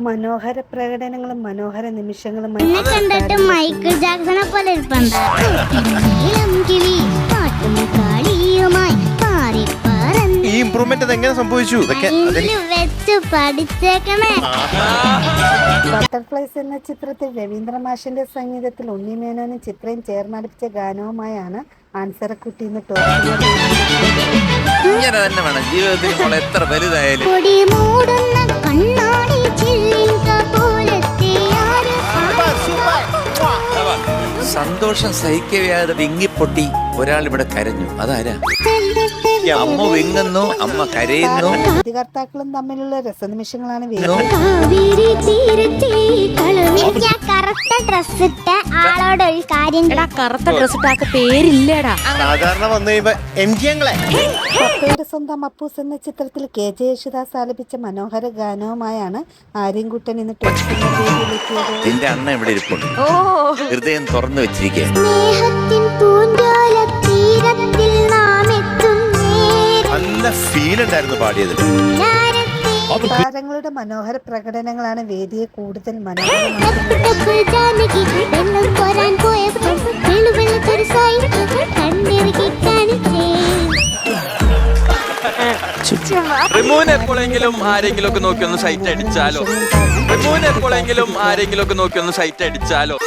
മനോഹര പ്രകടനങ്ങളും മനോഹര നിമിഷങ്ങളും എന്നെ കണ്ടിട്ട് മൈക്കിൾ ജാക്സനെ പോലെ ഇരിപ്പുണ്ട്. ഈ ഇംപ്രൂവ്മെന്റ് എങ്ങനെ സംഭവിച്ചു? വെച്ച് പഠിച്ചേക്കണേ. ബട്ടർഫ്ലൈസ് എന്ന ചിത്രത്തിൽ രവീന്ദ്ര മാഷിന്റെ സംഗീതത്തിൽ ഉണ്ണിമേനോനും ചിത്രയും ചേർന്നടിപ്പിച്ച ഗാനവുമായാണ് ആൻസറക്കുട്ടി ഇന്ന് ഇങ്ങനെ തന്നെ വേണം ജീവിതത്തിൽ. നമ്മൾ എത്ര വലുതായാലും കൊടി മൂടുന്ന കണ്ണാടി ചില്ലിങ്ക പോലത്തെ സന്തോഷം സഹിക്കവ്യാതെ വിങ്ങിപ്പൊട്ടി ഒരാൾ ഇവിടെ കരഞ്ഞു. അതാരാ? അമ്മ വിങ്ങുന്നു, അമ്മ കരയുന്നു. കർത്താക്കളും തമ്മിലുള്ള രസനിമിഷങ്ങളാണ് കാവേരി തീരത്തെ കളവി. കറുത്ത ഡ്രസ് ഇട്ട ആളോട് ഒരു കാര്യം. കറുത്ത ഡ്രസ് ഇട്ടാക്ക് പേരില്ലടാ. സാധാരണ വന്നു കഴിയുമ്പോ എംജിങ്ങളെ പപ്പയുടെ സ്വന്തം അപ്പൂസ് എന്ന ചിത്രത്തിൽ KJ യേശുദാസ് ആലപിച്ച മനോഹര ഗാനവുമായാണ് ആര്യൻകുട്ടൻ ഇന്ന് ടോപ്പിലെത്തിയത്. നിന്റെ അണ്ണ ഇവിടെ ഇരിപ്പുണ്ട്, ഹൃദയം തുറന്നു വെച്ചിരിക്കുക. സ്നേഹത്തിൻ പൂഞ്ചോല തീരത്തിൽ നാം എത്തും നല്ല ഫീൽ ഉണ്ടായിരുന്നു പാടിയത്. താരങ്ങളുടെ മനോഹര പ്രകടനങ്ങളാണ് വേദിയെ കൂടുതൽ മനോഹരമാക്കുന്നത്. റിമൂന് എപ്പോഴെങ്കിലും ആരെങ്കിലും ഒക്കെ നോക്കി ഒന്ന് സൈറ്റ് അടിച്ചാലോ? റിമൂന് എപ്പോഴെങ്കിലും ആരെങ്കിലും ഒക്കെ നോക്കി ഒന്ന് സൈറ്റ് അടിച്ചാലോ?